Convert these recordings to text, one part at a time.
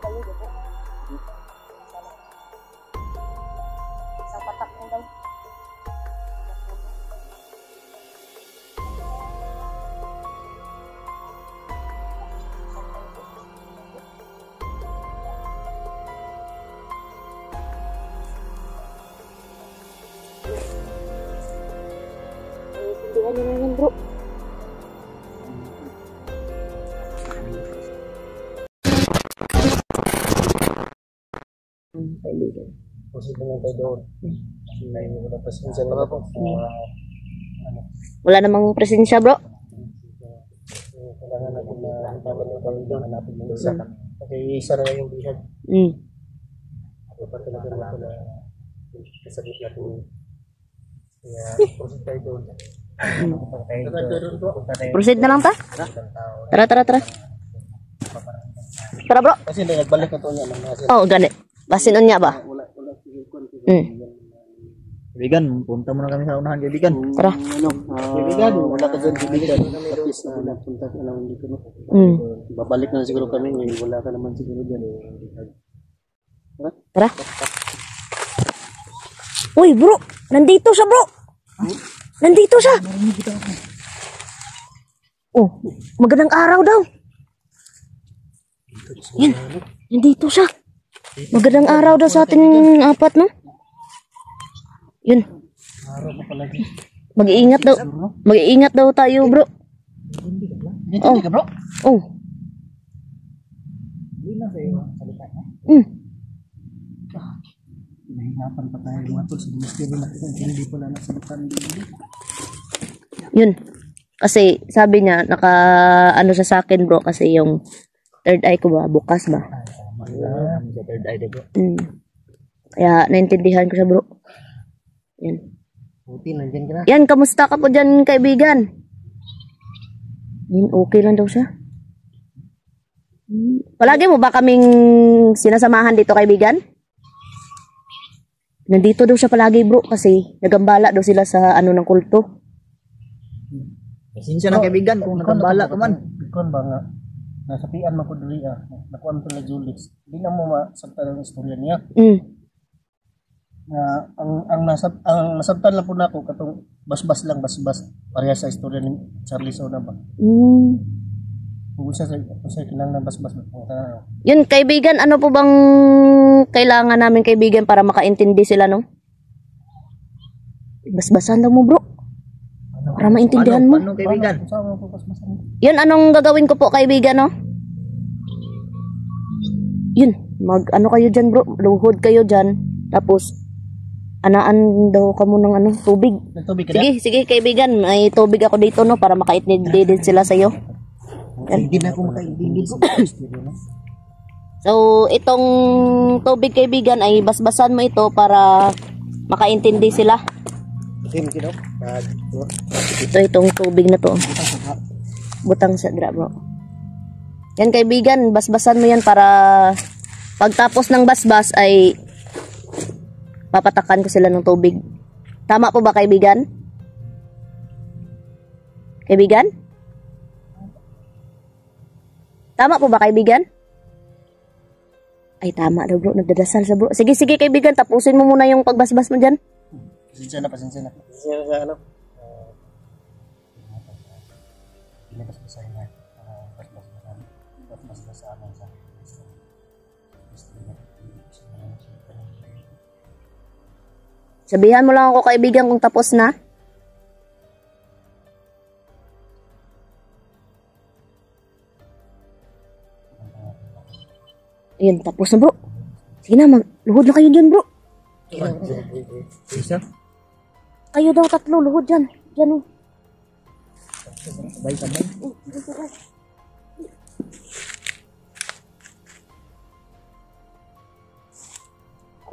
kayo dito. Isang patak mo daw. Tindihan nyo na yun, bro. Kaibigan. Posible na tayo doon. Wala presensya na po. Wala namang presensya, bro. Kailangan natin na hanapin yung kami doon. Hanapin yung isa. Kasi isa na yung bihag. Dapat talaga na pala kasabit natin. Kaya proceed tayo doon. Proceed na lang ta? Tara, tara, tara. Tara, bro. Kasi nagbalik na ito niya. Oh, gani. Basin on niya ba? Kaibigan, punta muna kami sa unahan, kaibigan. Tara. Kaibigan, wala ka dyan, kaibigan. Tapos na punta ka lang dito. Babalik na siguro kami ngayon. Wala ka naman siguro dyan. Tara. Uy, bro. Nandito siya, bro. Nandito siya. Oh, magandang araw daw. Yan. Nandito siya. Magandang araw daw sa ating apat, no? Yun. Mag-iingat daw. Mag-iingat daw tayo, bro. Dito ka, bro? Oh. Hindi na sa'yo salita niya. Nahihirapan pa tayo mga tol. Sa ministry na hindi pala nasalitan dito. Yun. Kasi sabi niya, ano siya sa akin, bro. Kasi yung third eye ko ba, bukas ba? Sa third eye, bro. Kaya naintindihan ko siya, bro. Yan. Buti, nandyan ka na. Yan, kamusta ka po dyan, kaibigan? Yan, okay lang daw siya. Palagi mo ba kaming sinasamahan dito, kaibigan? Nandito daw siya palagi, bro, kasi nagambala daw sila sa ano ng kulto. Pasensya na, kaibigan, kung nagambala ka man. Ikaw ba nga? Nasapian mo ko dali nakuha mo na Julius. Hindi na mo masabtan ang istorya niya. Ang nasabtan lang po na ako katong basbas lang, basbas. Pareha sa istorya ni Charlie Sona ba? Kung sa kinang basbas. Yun, kaibigan, ano po bang kailangan namin, kaibigan, para makaintindi sila, no? Basbasan daw mo, bro. Para maintindihan mo. Paano, kaibigan? Yun, anong gagawin ko po, kaibigan, no? Yun, ano kayo dyan, bro? Luhod kayo dyan. Tapos, anaan daw ka mo ng tubig. Tubig ka sige, sige, kaibigan. May tubig ako dito, no? Para makaintindi din sila sa'yo. Hindi na ako makaintindi, bro. So, itong tubig, kaibigan, ay basbasan mo ito para makaintindi sila. Itong tubig na to. Butang sa dra, bro. Yan, kaibigan, basbasan mo yan para pagtapos ng basbas ay papatakan ko sila ng tubig. Tama po ba, kaibigan? Kaibigan? Tama po ba, kaibigan? Ay, tama daw, bro. Nagdadasal sa bro. Sige, sige, kaibigan. Tapusin mo muna yung pagbasbas mo dyan. Pasensya na. Pasensya na sa ano. Pinabasbasan na. Basbas sa amin sa sabihan mo lang ako, kaibigan, kung tapos na. Ayun, tapos na, bro. Sige na, luhod na kayo dyan, bro. Isa? Kayo daw tatlo, luhod dyan. Dyan, oh. Sabay.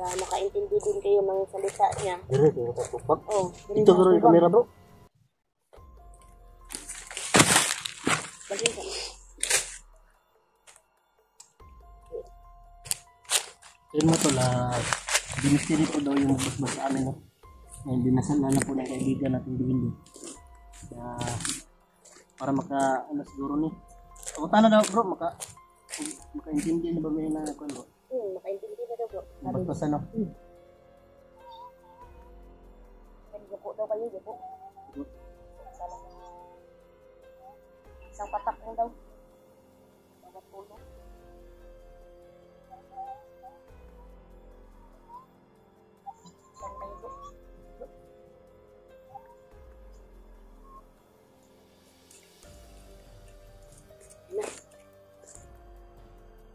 Para makaintindi din kayo ng salita niya. Oh, ito bro, yung camera, bro. Yun mo to la binistiri ko daw yung basbas sa amin, no? Ngayon dinasal na po ng kaibigan natin din doon. Para maka ano siguro ni. Pumunta na daw, bro, Makaintindi na ba may na ako? Makaintindi na daw bro. Ba't na? Gapo daw kayo, gapo. Isang patak lang daw. Dapat tulong.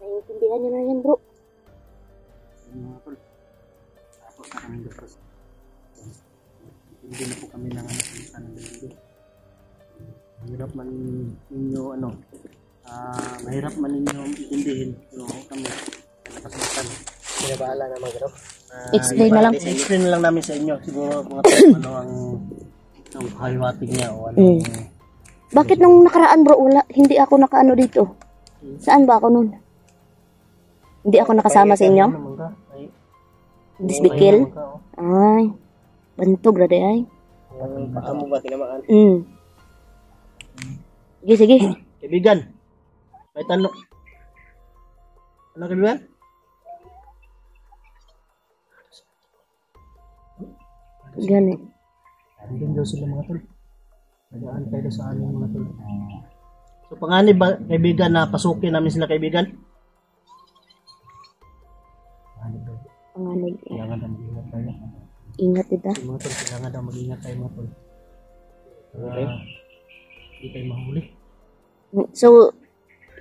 Naiintindihan niyo na yan bro. Mga tol. Tapos na kami depress. Hindi na po kami ng ano dito. Mahirap man ninyo mahirap man ninyo intindihin yung kami nakasukan. Kaya bahala na mga gano'n. Explain na lang. Explain na lang namin sa inyo. Siguro mga tol, ano ang hiwatig niya o ano. Bakit nung nakaraan bro, hindi ako nakaano dito? Saan ba ako nun? Hindi ako nakasama sa inyo? Disbikil? Ay, bantog rade ay. Baka mo ba tinamaan? Sige, sige. Kaibigan, may tanong. Ano kaibigan? Gani. Andun daw sila mga tol. Nagaan tayo sa amin mga tol. So panganib ba kaibigan na pasukin namin sila kaibigan? Panganib. Kailangan daw mag-ingat tayo. Ingat ita. Mga tol, kailangan daw mag-ingat tayo mga tol. Okay. Hindi tayo mahuli. So,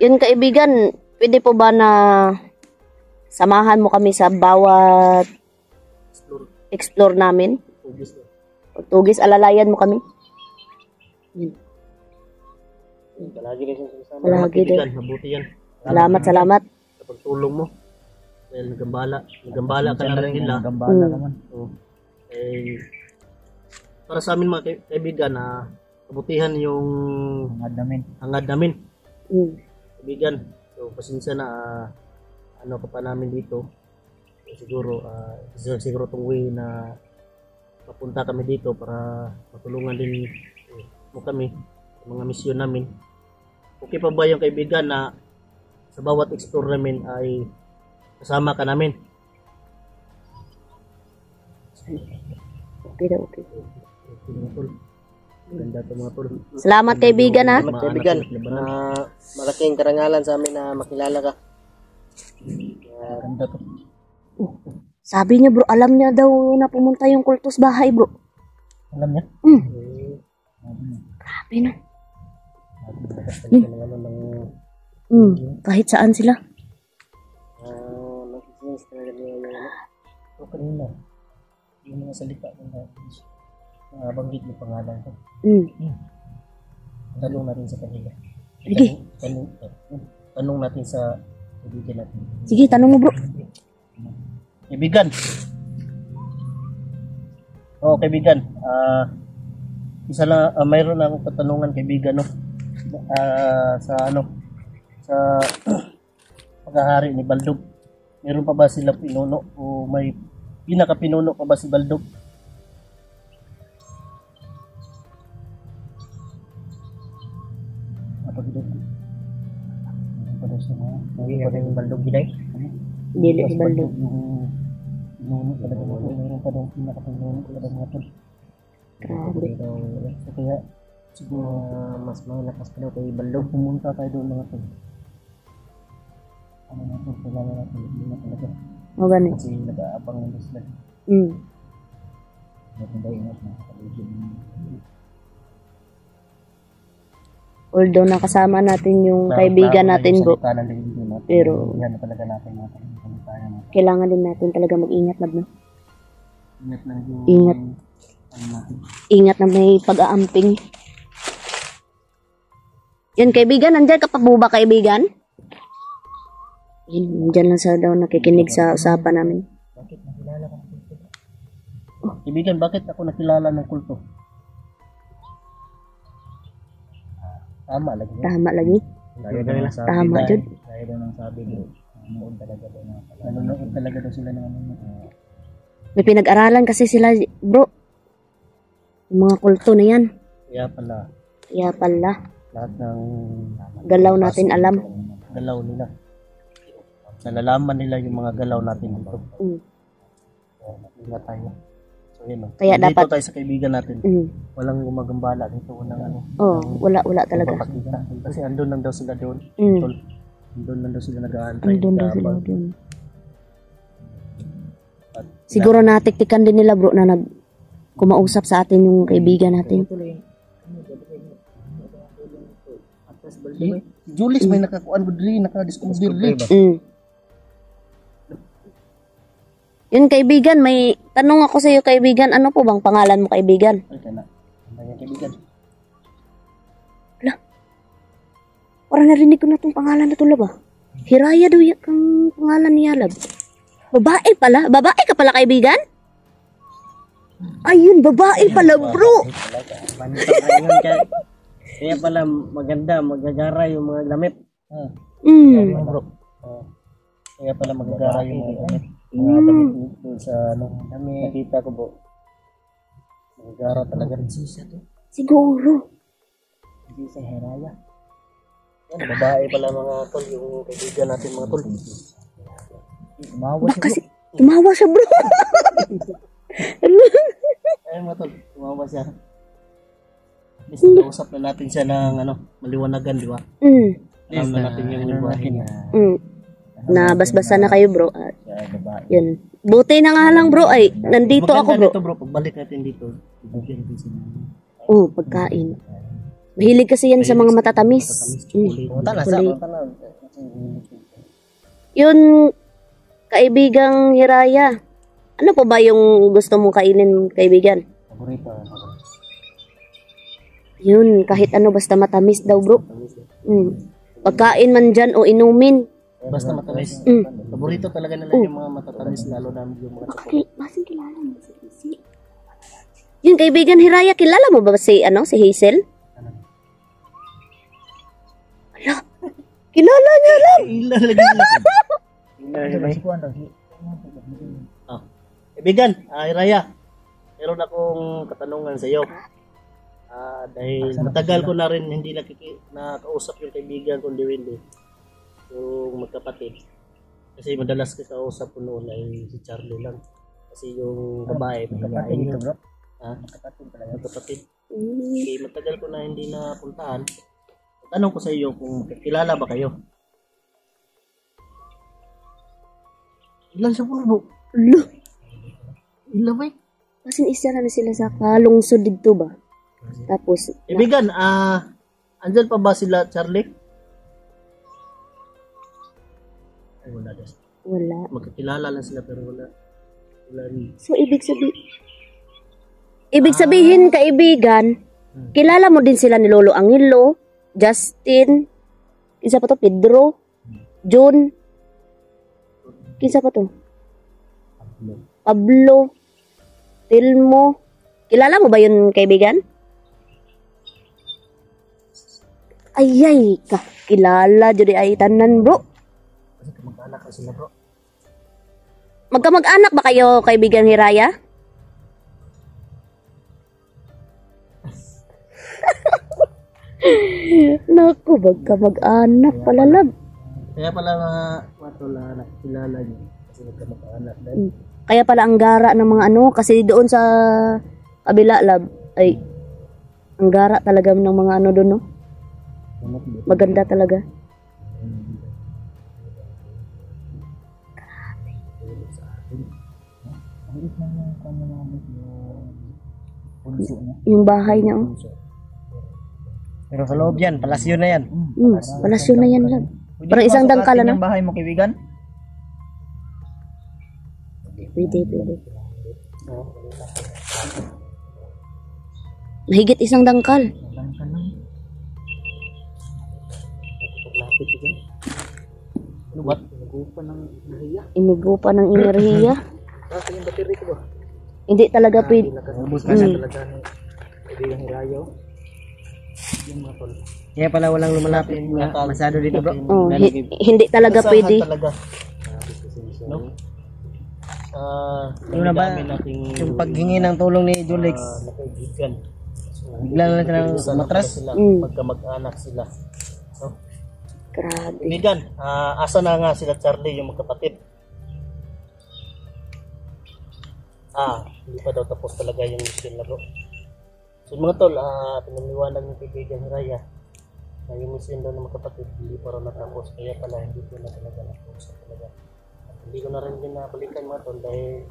yun kaibigan, pwede po ba na samahan mo kami sa bawat explore namin? Tugis, alalayan mo kami? Palagi din siya sama. Palagi din. Mabuti yan. Salamat. Sa pagtulong mo. Dahil nagambala ka na rin nila. Gambala naman. So, para sa amin mga kaibigan na kabutihan yung hangad namin. Kaibigan, so pasensya na ano ka pa namin dito. So, siguro itong way na papunta kami dito para matulungan din mo kami sa mga misyon namin. Okay pa ba yung kaibigan na sa bawat explore namin ay kasama ka namin? Okay daw, okay. Okay mga tol. Ganda ito mga tol. Salamat kaibigan ha. Kaibigan, malaking karangalan sa amin na makilala ka. Ganda to. Sabi niya bro, alam niya daw na pumunta yung kultos bahay bro. Alam niya? Grabe na. Kahit saan sila. Nakikis talaga niya yung ito kanina. Yung mga salita na banggit yung pangalan ko. Tanong natin sa kanila. Sige. Tanong natin sa kaibigan natin. Sige, tanong mo bro. Kaibigan. Kaibigan. Isa lang, mayroon na akong katanungan kaibigan no. Sa paghahari ni Baldog. Meron pa ba sila pinuno o may pinaka-pinuno pa ba si Baldog? Apa gitu? Pada semua. Mungkin pada yung Baldog giday. Dili si Baldog. Pinuno talaga mo. Meron pa daw pinaka-pinuno talaga mga tol. Grabe. So kaya siguro mas malakas pa daw kay Baldog. Pumunta tayo doon mga tol. Ano natin, kailangan natin na talaga. O gani. Kasi nag-aabang ng sila. Natin daw ingat na kapaligid. Although nakasama natin yung kaibigan natin bro. Pero yan talaga natin kailangan din natin talaga mag-ingat na no? Ingat lang yung Ingat. ano natin. Ingat na may pag-aamping. Yan kaibigan, nandiyan ka pa po ba kaibigan? Diyan lang sa daw nakikinig sa usapan namin. Bakit nakilala ka ng kulto? Kaibigan, bakit ako nakilala ng kulto? Tama lagi. Tama lagi. Tama jud. Kaya daw nang sabi ko, nanonood talaga daw na. Nanonood talaga daw sila ng May pinag-aralan kasi sila bro. Yung mga kulto na yan. Kaya pala. Kaya pala. Lahat ng Galaw natin alam. galaw nila. nalalaman nila yung mga galaw natin dito. Mm. Ingat tayo. So yun, no? Kaya Dito dapat- tayo sa kaibigan natin. Walang gumagambala dito, walang ano. Wala talaga. Papakita. Kasi andun lang daw sila doon. Mm. Tol. Andun lang daw sila nag-aantay. Andun daw sila Habang- dun. at Siguro natiktikan din nila bro na kumausap sa atin yung kaibigan natin. Julius may nakakuan mo diri, naka-discover diri. Yun kaibigan, may tanong ako sa iyo kaibigan, ano po bang pangalan mo kaibigan? Ay kana. Ang kaibigan. Parang narinig ko na tong pangalan na to lab ah. Hiraya daw yung pangalan niya lab. Babae pala? Babae ka pala kaibigan? Ayun, babae pala bro. Kaya pala maganda, magagara yung mga damit. Bro. Kaya pala magagara yung mga damit. Mga damit dito sa ano, nakita ko po. Magagara talaga rin siya to. Siguro. Hindi sa Heraya. Yan, babae pala mga tol, yung kaibigan natin mga tol. Tumawa siya bro. Ay mga tol, tumawa siya. At least nausap na natin siya ng ano, maliwanagan, di ba? Alam na natin yung liwahe niya. Nabasbasan na kayo bro. Yun. Buti na nga lang bro ay nandito ako bro. Dito bro, pagbalik natin dito, ibigyan natin sila. Pagkain. Mahilig kasi yan sa mga matatamis. Chocolate. Yun, kaibigang Hiraya. Ano po ba yung gusto mong kainin, kaibigan? Paborito. Yun, kahit ano basta matamis daw bro. Pagkain man dyan o inumin. Basta matamis. Paborito talaga nila yung mga matatamis, lalo na yung mga chocolate. Okay, basing kilala mo si Hazel. Yun, kaibigan Hiraya, kilala mo ba si Hazel? Ala, kilala niya lang. Kaibigan, Hiraya, meron akong katanungan sa iyo. Dahil matagal ko na rin hindi nakausap yung kaibigan kong Diwindi, yung magkapatid. Kasi madalas kausap ko noon ay si Charlie lang. Kasi yung babae, magkapatid yun. Magkapatid. Okay, matagal ko na hindi napuntahan. Tanong ko sa iyo kung kilala ba kayo? Ilan siya po bro? Ala, Ilan ba? kasi isa na sila sa kalungsod dito ba? Tapos, Ibigan, andyan pa ba sila Charlie? Ay, wala din. wala. Magkakilala lang sila pero wala rin. So, ibig sabihin, kaibigan, kilala mo din sila ni Lolo Angelo, Justin, kinsa pa to? Pedro, John, kinsa pa to? Pablo, Tilmo. Kilala mo ba yun, kaibigan? Ayay ka, kilala jud ay tanan, bro. Kasi kamag-anak na sila bro. Magkamag-anak ba kayo, kaibigan Hiraya? Naku, magkamag-anak pala lab. Kaya pala mga watola nakikilala niyo kasi magkamag-anak dahil Kaya pala ang gara ng mga ano, kasi doon sa kabila lab, ay, ang gara talaga ng mga ano doon, no? Maganda talaga. Yung bahay niya, oh. pero sa loob yan, palasyo na yan. Palasyo na yan lang. Parang isang dangkal, ano? bahay mo kaibigan? Pwede. Mahigit isang dangkal. Lubat, nagupa ng enerhiya. Inugo pa ng enerhiya. Kasi yung battery ko ba? Hindi talaga pwede. Ubus na siya talaga ni kaibigan Hirayo. Yung mga tol. Kaya pala walang lumalapit masyado dito bro. Oh, hindi talaga pwede. Talaga. No? Yung na ba yung paghingi ng tulong ni Julix? Bigla na lang silang matras. Pagka mag-anak sila. No? Grabe. Kaibigan, asa na nga sila Charlie, yung magkapatid? Hindi pa daw tapos talaga yung mission na bro. So mga tol, pinaniwanag ng kaibigan Hiraya na yung mission daw ng magkapatid hindi pa raw natapos, kaya pala hindi ko na talaga natapos talaga. At hindi ko na rin din nabalikan mga tol dahil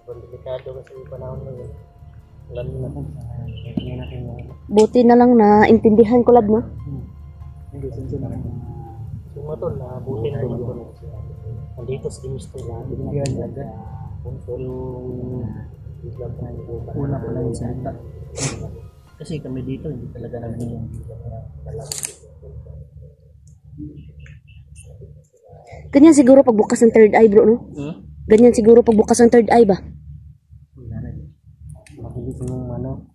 sobrang delikado kasi yung panahon na yun. Alam niyo na po, hindi natin yung Buti na lang na intindihan ko lab, no? hindi sinso na so mga tol, buti na rin mga tol. Nandito si Mr. Binigyan agad. Una pa lang yung salita. Kasi kami dito, hindi talaga namin yung Ganyan siguro pagbukas ng third eye, bro, no? Ganyan siguro pagbukas ng third eye ba? Mabilis yung ano.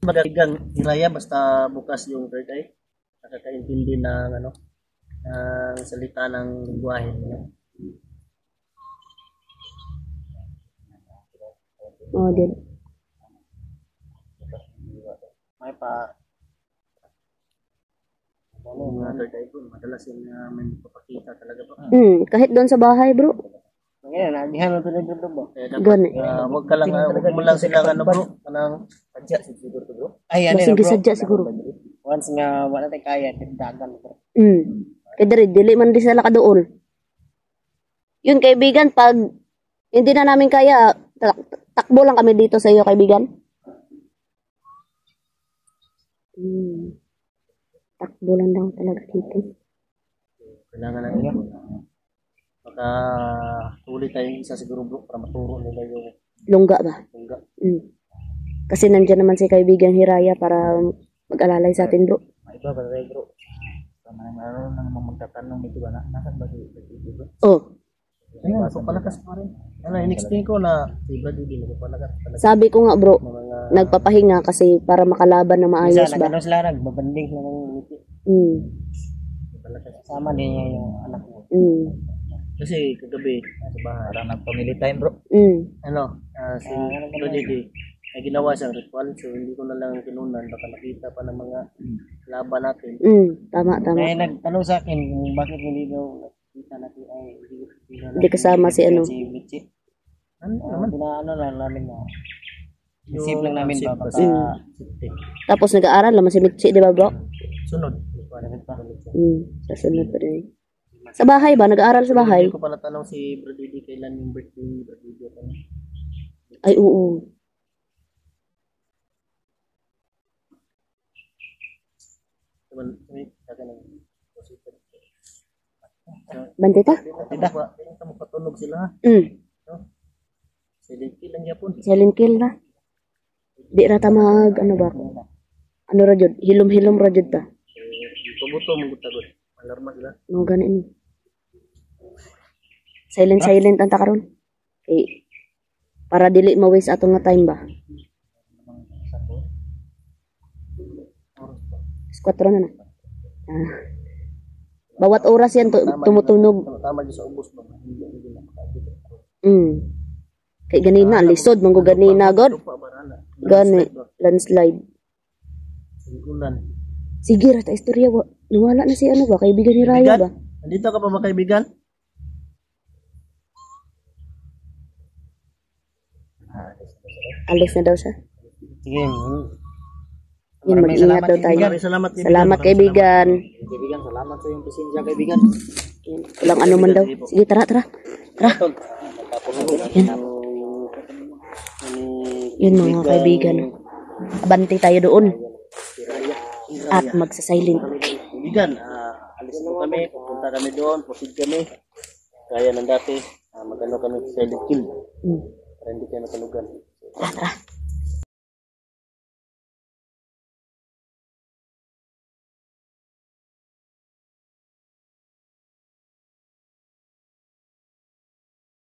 Magagang Hiraya, basta bukas yung third eye, nakakaintindi ng ano, ng salita ng lingwahe niya. Oo, din. May pa ano, mga third eye po, madalas yung may papakita talaga po. Kahit doon sa bahay, bro. Ngayon, nagihan mo tuloy dito ba? Gani. Huwag ka lang, huwag mo lang silang ano bro, kanang padya siguro to bro. Ay, ano Masing gisadya siguro. Once nga, wala tayo kaya, dagan bro. Kaya dili man di sila kadool. Yun, kaibigan, pag hindi na namin kaya, takbo lang kami dito sa iyo, kaibigan. Takbo lang daw talaga dito. Kailangan natin yun. Baka tuloy tayong isa siguro bro, para maturo nila yung Lungga ba? lungga. Kasi nandiyan naman si kaibigan Hiraya para mag-alalay sa atin, bro. Iba ba tayo bro? Meron nang magtatanong dito ba na? Nasaan ba si bro? Oh, Ayun, palakas pa rin. Ano, in-explain ko na si Brad hindi nagpapalakas talaga. sabi ko nga, bro, Mga nagpapahinga kasi para makalaban na maayos ba. nagano sila, nagbabanding sila ng ngiti. Kasama din niya yung anak mo. Kasi kagabi, nasa bahay. Parang nag-family time bro. Ano, si Brad ay ginawa siyang ritual, so hindi ko na lang kinunan, baka nakita pa ng mga laban natin. Tama. Kaya nagtanong sa akin, bakit hindi daw nakita natin ay Hindi kasama si ano. si Michi. Ano naman? Pinaano lang namin na isip lang namin ba baka Tapos nag-aaral naman si Mitchi, di ba, bro? sunod. Sa sunod pa rin. Sa bahay ba? Nag-aaral sa bahay? Hindi ko pala tanong si Brad Didi kailan yung birthday ni Brad Didi. Ay, oo. Bandita? Tidak ba? Kamu patulog sila. Silent kill lang yapon. Silent kill na. Di rata mag, ano ba? Ano rajod? Hilom-hilom rajod ta. Pabuto mong gutagod. Alarma sila. No, ganin. Silent ang takaron. Okay. Para dili ma-waste ato nga time ba? 4 na. Bawat oras yan tumutunog. Tama di sa ubos ba? Kay ganina, lisod manggo ganina god. Gani, landslide. Sige ra ta istorya ba. Nawala na si ano ba, kaibigan ni Raya ba? Nandito ka pa ba kaibigan? Alis na daw siya. Sige. Yun, mag-ingat daw tayo. Salamat Salamat kaibigan. Kaibigan, salamat sa iyong pasensya kaibigan. Walang ano man daw. Sige, tara. Tara. Yun mga kaibigan. Abante tayo doon. At magsasilent. Kaibigan, alis po kami. Pupunta kami doon. Proceed kami. Kaya ng dati, magano kami sa silent kill. Para hindi kayo matalugan. Tara.